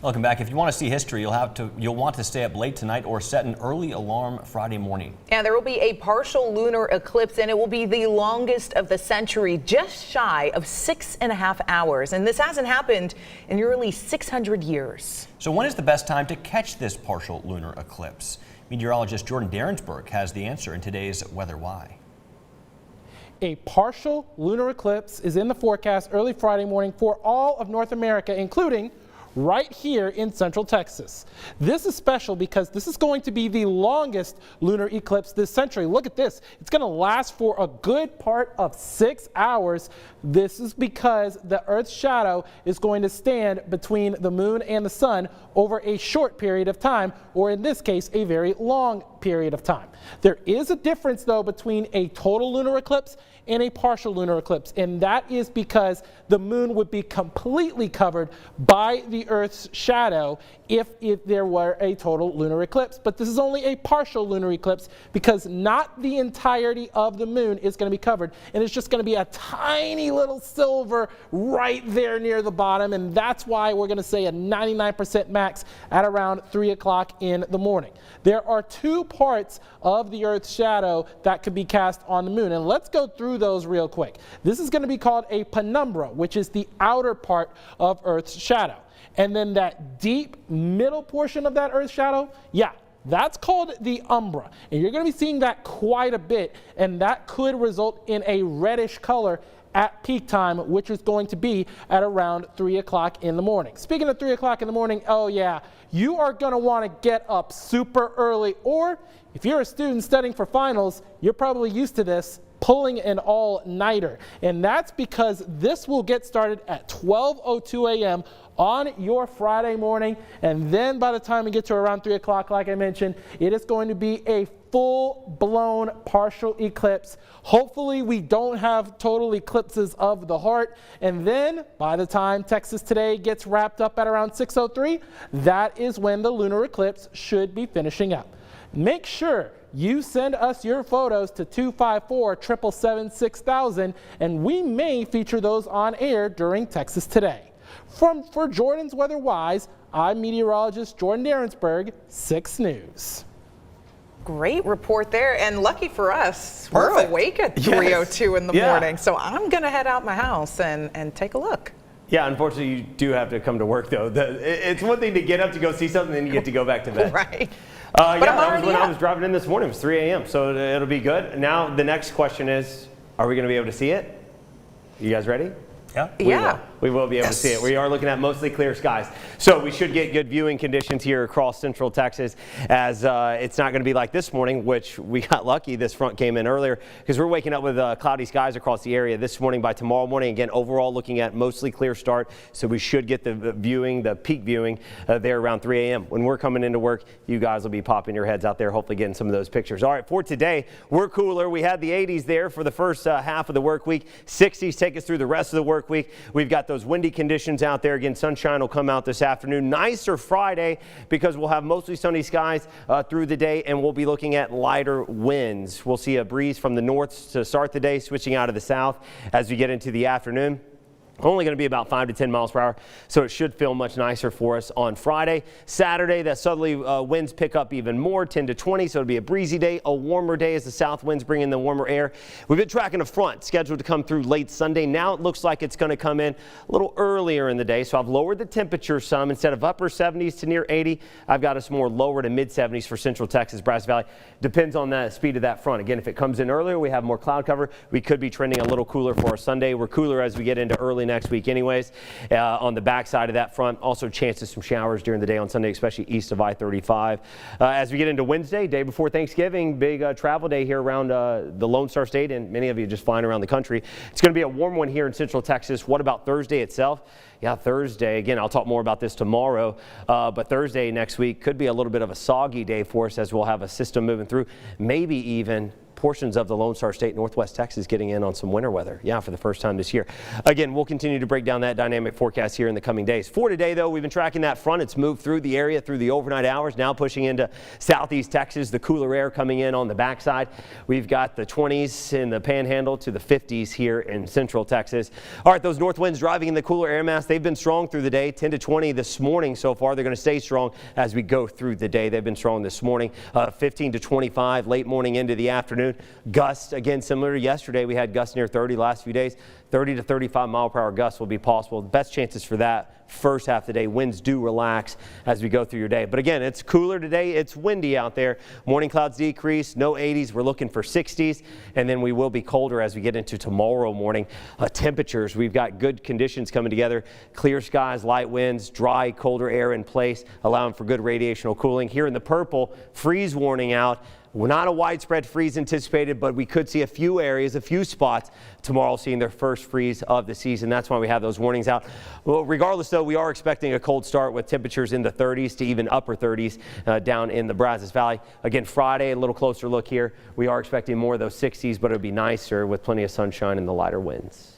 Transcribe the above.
Welcome back. If you want to see history, you'll want to stay up late tonight or set an early alarm Friday morning. And there will be a partial lunar eclipse, and it will be the longest of the century, just shy of 6.5 hours. And this hasn't happened in nearly 600 years. So when is the best time to catch this partial lunar eclipse? Meteorologist Jordan Darensburg has the answer in today's Weather Why. A partial lunar eclipse is in the forecast early Friday morning for all of North America, including right here in Central Texas. This is special because this is going to be the longest lunar eclipse this century. Look at this. It's going to last for a good part of 6 hours. This is because the Earth's shadow is going to stand between the moon and the sun over a short period of time, or in this case, a very long period of time. There is a difference, though, between a total lunar eclipse and a partial lunar eclipse, and that is because the moon would be completely covered by the Earth's shadow if there were a total lunar eclipse. But this is only a partial lunar eclipse because not the entirety of the moon is going to be covered, and it's just going to be a tiny little silver right there near the bottom, and that's why we're going to say a 99% max at around 3 o'clock in the morning. There are two parts of the Earth's shadow that could be cast on the moon, and let's go through those real quick. This is going to be called a penumbra, which is the outer part of Earth's shadow. And then that deep middle portion of that Earth's shadow, that's called the umbra. And you're going to be seeing that quite a bit, and that could result in a reddish color at peak time, which is going to be at around 3 o'clock in the morning. Speaking of 3 o'clock in the morning, oh yeah, you are going to want to get up super early, or if you're a student studying for finals, you're probably used to this, pulling an all-nighter. And that's because this will get started at 12:02 a.m. on your Friday morning, and then by the time we get to around 3 o'clock, like I mentioned, it is going to be a full-blown partial eclipse. Hopefully we don't have total eclipses of the heart, and then by the time Texas Today gets wrapped up at around 6:03, that is when the lunar eclipse should be finishing up. Make sure you send us your photos to 254-777-6000, and we may feature those on air during Texas Today. For Jordan's Weather Wise, I'm meteorologist Jordan Darensburg, 6 News. Great report there, and lucky for us, Perfect. We're awake at 3:02 in the morning, so I'm going to head out my house and take a look. Yeah, unfortunately, you do have to come to work, though. It's one thing to get up to go see something, then you get to go back to bed. Right. That was when I was driving in this morning. It was 3 a.m., so it'll be good. Now, the next question is, are we going to be able to see it? You guys ready? Yeah. We will be able to see it. We are looking at mostly clear skies. So we should get good viewing conditions here across central Texas, as it's not going to be like this morning, which we got lucky. This front came in earlier because we're waking up with cloudy skies across the area this morning. By tomorrow morning, again, overall looking at mostly clear start. So we should get the peak viewing there around 3 a.m. When we're coming into work, you guys will be popping your heads out there, hopefully getting some of those pictures. All right, for today, we're cooler. We had the 80s there for the first half of the work week. 60s take us through the rest of the work week. We've got those windy conditions out there. Again, sunshine will come out this afternoon. Nicer Friday because we'll have mostly sunny skies through the day, and we'll be looking at lighter winds. We'll see a breeze from the north to start the day, switching out of the south as we get into the afternoon. Only going to be about 5 to 10 miles per hour, so it should feel much nicer for us on Friday. Saturday, that southerly winds pick up even more, 10 to 20, so it'll be a breezy day, a warmer day as the south winds bring in the warmer air. We've been tracking a front scheduled to come through late Sunday. Now it looks like it's going to come in a little earlier in the day, so I've lowered the temperature some. Instead of upper 70s to near 80, I've got us more lower to mid 70s for central Texas, Brazos Valley. Depends on the speed of that front. Again, if it comes in earlier, we have more cloud cover. We could be trending a little cooler for our Sunday. We're cooler as we get into early next week anyways. On the back side of that front, also chances some showers during the day on Sunday, especially east of I-35. As we get into Wednesday, day before Thanksgiving, big travel day here around the Lone Star State, and many of you just flying around the country. It's going to be a warm one here in central Texas. What about Thursday itself? Yeah, Thursday, again, I'll talk more about this tomorrow, but Thursday next week could be a little bit of a soggy day for us as we'll have a system moving through, maybe even portions of the Lone Star State, Northwest Texas getting in on some winter weather. Yeah, for the first time this year. Again, we'll continue to break down that dynamic forecast here in the coming days. For today, though, we've been tracking that front. It's moved through the area through the overnight hours, now pushing into southeast Texas. The cooler air coming in on the backside. We've got the 20s in the panhandle to the 50s here in central Texas. All right, those north winds driving in the cooler air mass, they've been strong through the day, 10 to 20 this morning so far. They're going to stay strong as we go through the day. They've been strong this morning, 15 to 25 late morning into the afternoon. Gusts, again, similar to yesterday. We had gusts near 30 last few days. 30 to 35 mile per hour gusts will be possible. The best chances for that first half of the day. Winds do relax as we go through your day. But again, it's cooler today. It's windy out there. Morning clouds decrease. No 80s. We're looking for 60s. And then we will be colder as we get into tomorrow morning. Temperatures, we've got good conditions coming together. Clear skies, light winds, dry, colder air in place, allowing for good radiational cooling. Here in the purple, freeze warning out. Not a widespread freeze anticipated, but we could see a few areas, a few spots tomorrow seeing their first freeze of the season. That's why we have those warnings out. Well, regardless, though, we are expecting a cold start with temperatures in the 30s to even upper 30s down in the Brazos Valley. Again, Friday, a little closer look here. We are expecting more of those 60s, but it'll be nicer with plenty of sunshine and the lighter winds.